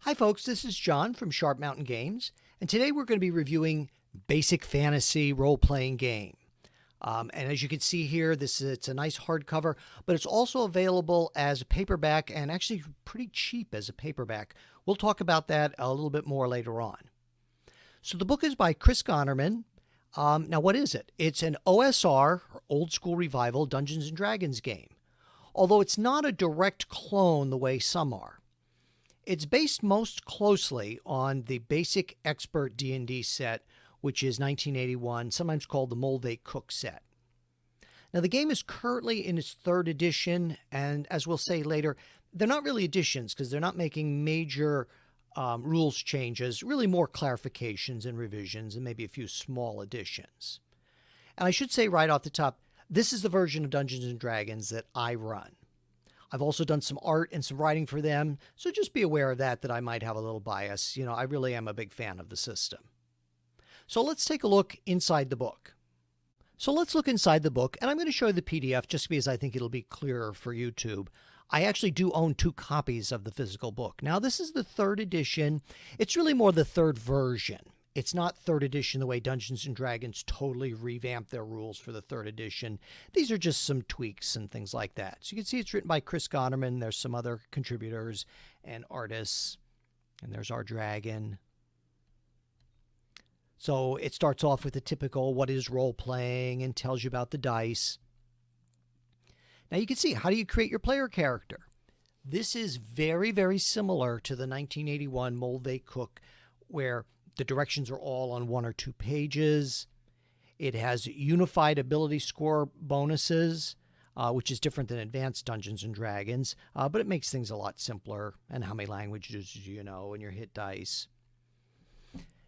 Hi folks, this is John from Sharp Mountain Games, and today we're going to be reviewing Basic Fantasy Role-Playing Game. And as you can see here, it's a nice hardcover, but it's also available as a paperback and actually pretty cheap as a paperback. We'll talk about that a little bit more later on. So the book is by Chris Gonnerman. Now what is it? It's an OSR, or Old School Revival, Dungeons & Dragons game, although it's not a direct clone the way some are. It's based most closely on the Basic Expert D&D set, which is 1981, sometimes called the Mulvey Cook set. Now, the game is currently in its third edition, and as we'll say later, they're not really additions because they're not making major rules changes, really more clarifications and revisions and maybe a few small additions. And I should say right off the top, this is the version of Dungeons & Dragons that I run. I've also done some art and some writing for them, so just be aware of that I might have a little bias. You know, I really am a big fan of the system. So let's take a look inside the book. So let's look inside the book, and I'm going to show you the PDF just because I think it'll be clearer for YouTube. I actually do own 2 copies of the physical book. Now, this is the third edition. It's really more the third version. It's not third edition the way Dungeons & Dragons totally revamped their rules for the third edition. These are just some tweaks and things like that. So you can see it's written by Chris Gonnerman. There's some other contributors and artists. And there's our dragon. So it starts off with the typical what is role-playing and tells you about the dice. Now you can see, how do you create your player character? This is very, very similar to the 1981 Mulvey Cook, where the directions are all on 1 or 2 pages. It has unified ability score bonuses, which is different than Advanced Dungeons & Dragons, but it makes things a lot simpler, and how many languages you know, and your hit dice.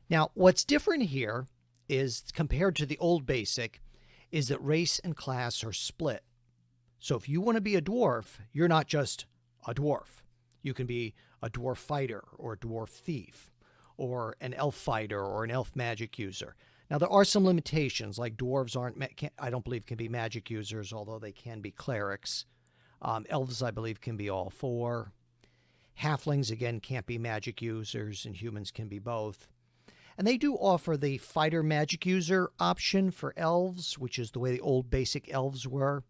Now, what's different here is, compared to the old Basic, is that race and class are split. So if you want to be a dwarf, you're not just a dwarf. You can be a dwarf fighter or a dwarf thief, or an elf fighter or an elf magic user. Now, there are some limitations, like dwarves I don't believe can be magic users, although they can be clerics. Elves, I believe, can be all 4. Halflings, again, can't be magic users, and humans can be both. And they do offer the fighter magic user option for elves, which is the way the old Basic elves were.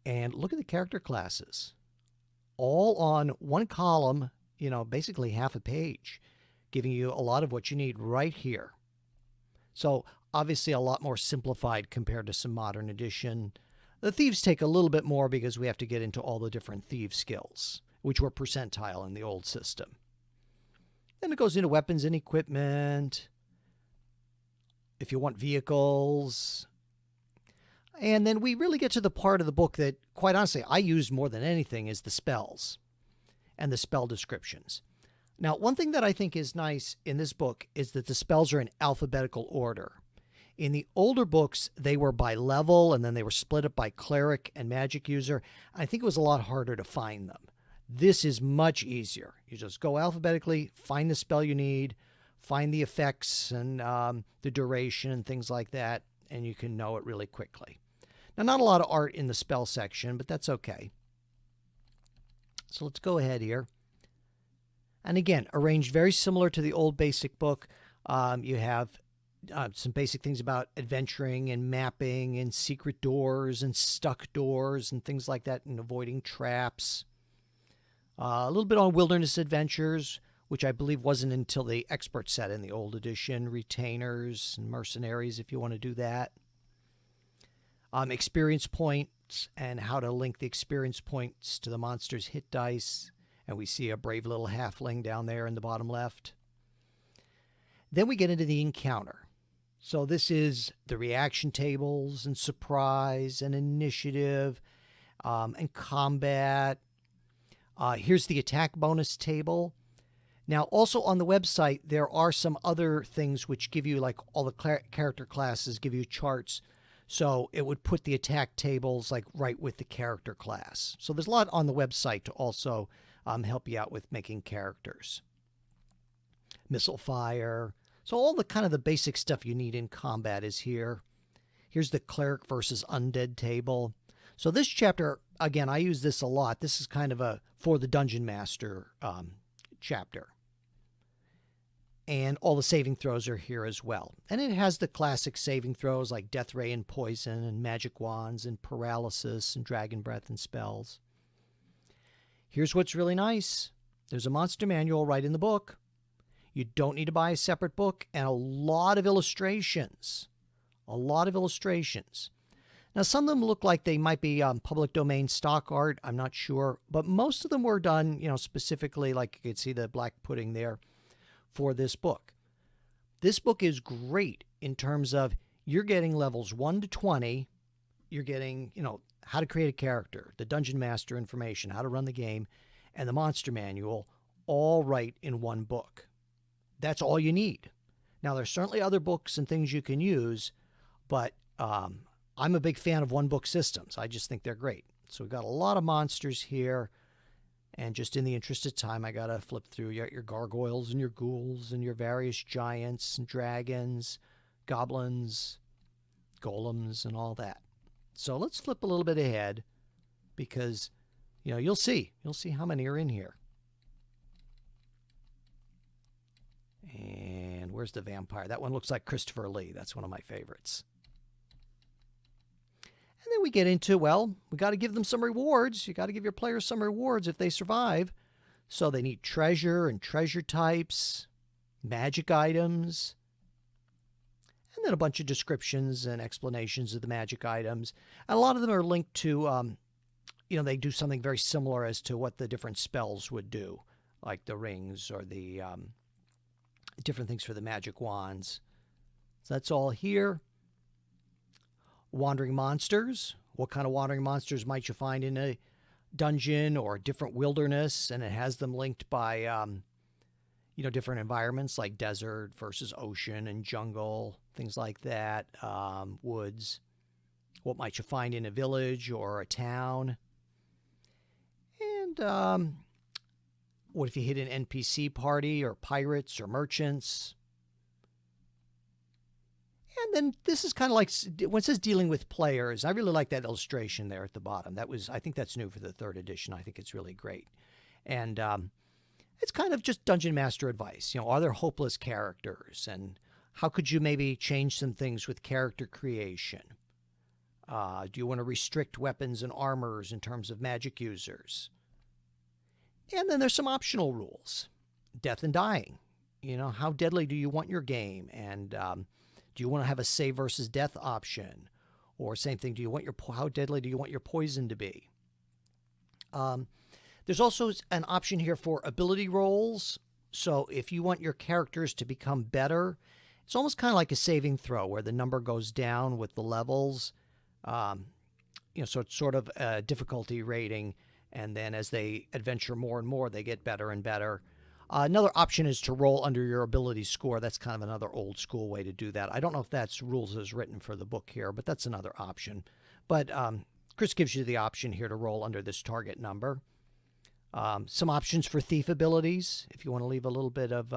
And look at the character classes. All on one column, you know, basically half a page, giving you a lot of what you need right here. So obviously a lot more simplified compared to some modern edition. The thieves take a little bit more because we have to get into all the different thief skills, which were percentile in the old system. Then it goes into weapons and equipment, if you want vehicles. And then we really get to the part of the book that, quite honestly, I use more than anything, is the spells and the spell descriptions. Now, one thing that I think is nice in this book is that the spells are in alphabetical order. In the older books, they were by level, and then they were split up by cleric and magic user. I think it was a lot harder to find them. This is much easier. You just go alphabetically, find the spell you need, find the effects and the duration and things like that, and you can know it really quickly. Now, not a lot of art in the spell section, but that's okay. So let's go ahead here. And again, arranged very similar to the old Basic book. You have some basic things about adventuring and mapping and secret doors and stuck doors and things like that, and avoiding traps. A little bit on wilderness adventures, which I believe wasn't until the expert set in the old edition. Retainers and mercenaries, if you want to do that. Experience points and how to link the experience points to the monster's hit dice. And we see a brave little halfling down there in the bottom left. Then we get into the encounter. So this is the reaction tables and surprise and initiative and combat. Here's the attack bonus table. Now, also on the website, there are some other things which give you, like all the character classes give you charts. So it would put the attack tables like right with the character class. So there's a lot on the website to also help you out with making characters. Missile fire. So all the kind of the basic stuff you need in combat is here. Here's the cleric versus undead table. So this chapter, again, I use this a lot. This is kind of a for the Dungeon Master chapter. And all the saving throws are here as well. And it has the classic saving throws like Death Ray and Poison and Magic Wands and Paralysis and Dragon Breath and spells. Here's what's really nice. There's a monster manual right in the book. You don't need to buy a separate book, and a lot of illustrations. A lot of illustrations. Now, some of them look like they might be public domain stock art. I'm not sure. But most of them were done, specifically, like you could see the black pudding there, for this book. This book is great in terms of you're getting levels 1 to 20. You're getting, how to create a character, the Dungeon Master information, how to run the game, and the monster manual, all right in one book. That's all you need. Now, there's certainly other books and things you can use, but I'm a big fan of one-book systems. I just think they're great. So we've got a lot of monsters here, and just in the interest of time, I got to flip through your gargoyles and your ghouls and your various giants and dragons, goblins, golems, and all that. So let's flip a little bit ahead because, you'll see how many are in here. And where's the vampire? That one looks like Christopher Lee. That's one of my favorites. And then we get into, we got to give them some rewards. You got to give your players some rewards if they survive. So they need treasure and treasure types, magic items, and then a bunch of descriptions and explanations of the magic items. And a lot of them are linked to, they do something very similar as to what the different spells would do, like the rings or the different things for the magic wands. So that's all here. Wandering monsters. What kind of wandering monsters might you find in a dungeon or a different wilderness? And it has them linked by, different environments like desert versus ocean and jungle, things like that, woods. What might you find in a village or a town? And what if you hit an NPC party or pirates or merchants? And then this is kind of like, when it says dealing with players, I really like that illustration there at the bottom. I think that's new for the 3rd edition. I think it's really great. And it's kind of just Dungeon Master advice. Are there hopeless characters? And how could you maybe change some things with character creation? Do you want to restrict weapons and armors in terms of magic users? And then there's some optional rules. Death and dying. How deadly do you want your game? And do you want to have a save versus death option? Or same thing, how deadly do you want your poison to be? There's also an option here for ability rolls. So if you want your characters to become better, it's almost kind of like a saving throw where the number goes down with the levels. So it's sort of a difficulty rating. And then as they adventure more and more, they get better and better. Another option is to roll under your ability score. That's kind of another old school way to do that. I don't know if that's rules as written for the book here, but that's another option. But Chris gives you the option here to roll under this target number. Some options for thief abilities, if you want to leave a little bit of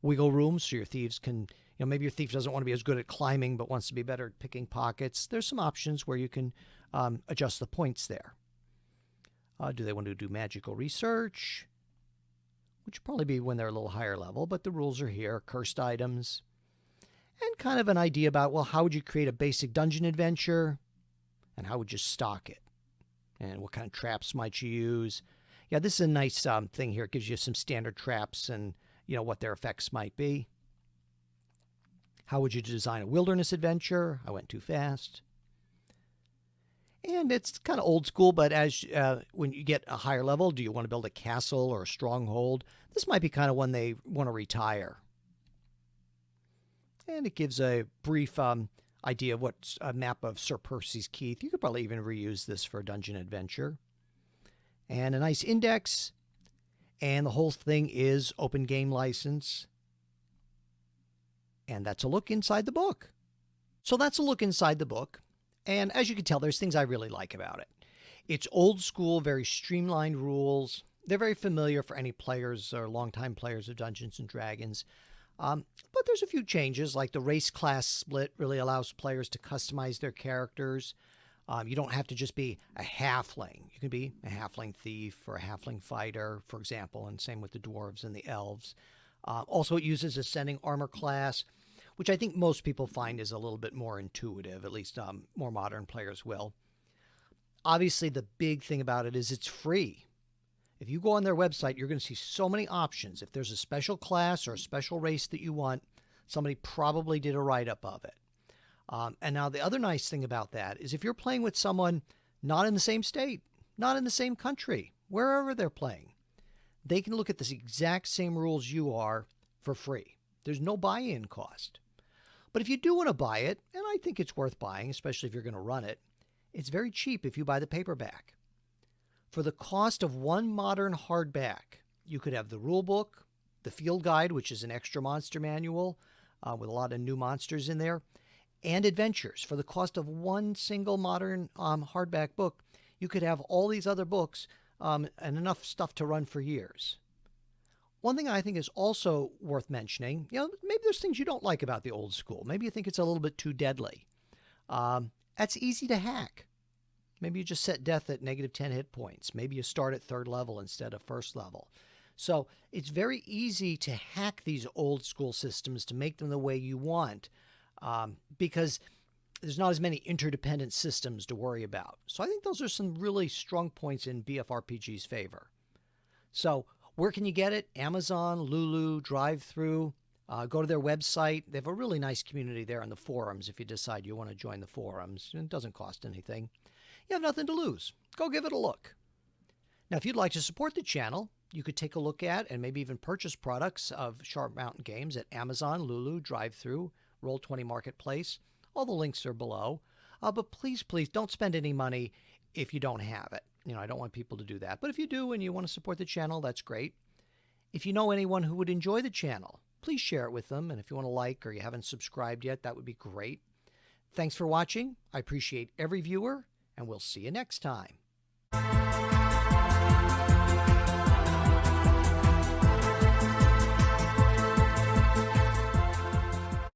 wiggle room so your thieves can, maybe your thief doesn't want to be as good at climbing but wants to be better at picking pockets. There's some options where you can adjust the points there. Do they want to do magical research? Which would probably be when they're a little higher level, but the rules are here. Cursed items. And kind of an idea about, how would you create a basic dungeon adventure? And how would you stock it? And what kind of traps might you use? Yeah, this is a nice thing here. It gives you some standard traps and, what their effects might be. How would you design a wilderness adventure? I went too fast. And it's kind of old school, but as when you get a higher level, do you want to build a castle or a stronghold? This might be kind of when they want to retire. And it gives a brief idea of what's a map of Sir Percy's Keith. You could probably even reuse this for a dungeon adventure. And a nice index. And the whole thing is open game license. And that's a look inside the book. So that's a look inside the book. And as you can tell, there's things I really like about it. It's old school, very streamlined rules. They're very familiar for any players or longtime players of Dungeons & Dragons. But there's a few changes, like the race class split really allows players to customize their characters. You don't have to just be a halfling. You can be a halfling thief or a halfling fighter, for example, and same with the dwarves and the elves. Also, it uses ascending armor class, which I think most people find is a little bit more intuitive, at least more modern players will. Obviously, the big thing about it is it's free. If you go on their website, you're going to see so many options. If there's a special class or a special race that you want, somebody probably did a write-up of it. And now the other nice thing about that is if you're playing with someone not in the same state, not in the same country, wherever they're playing, they can look at the exact same rules you are for free. There's no buy-in cost. But if you do want to buy it, and I think it's worth buying, especially if you're going to run it, it's very cheap if you buy the paperback. For the cost of one modern hardback, you could have the rule book, the field guide, which is an extra monster manual with a lot of new monsters in there, and adventures. For the cost of one single modern hardback book, you could have all these other books and enough stuff to run for years. One thing I think is also worth mentioning, maybe there's things you don't like about the old school. Maybe you think it's a little bit too deadly. That's easy to hack. Maybe you just set death at -10 hit points. Maybe you start at 3rd level instead of 1st level. So it's very easy to hack these old school systems to make them the way you want because there's not as many interdependent systems to worry about. So I think those are some really strong points in BFRPG's favor. So where can you get it? Amazon, Lulu, Drive-Thru. Go to their website. They have a really nice community there on the forums if you decide you want to join the forums. It doesn't cost anything. You have nothing to lose. Go give it a look. Now, if you'd like to support the channel, you could take a look at and maybe even purchase products of Sharp Mountain Games at Amazon, Lulu, Drive-Thru, Roll20 Marketplace. All the links are below. But please, please don't spend any money if you don't have it. I don't want people to do that. But if you do and you want to support the channel, that's great. If you know anyone who would enjoy the channel, please share it with them. And if you want to like or you haven't subscribed yet, that would be great. Thanks for watching. I appreciate every viewer, and we'll see you next time.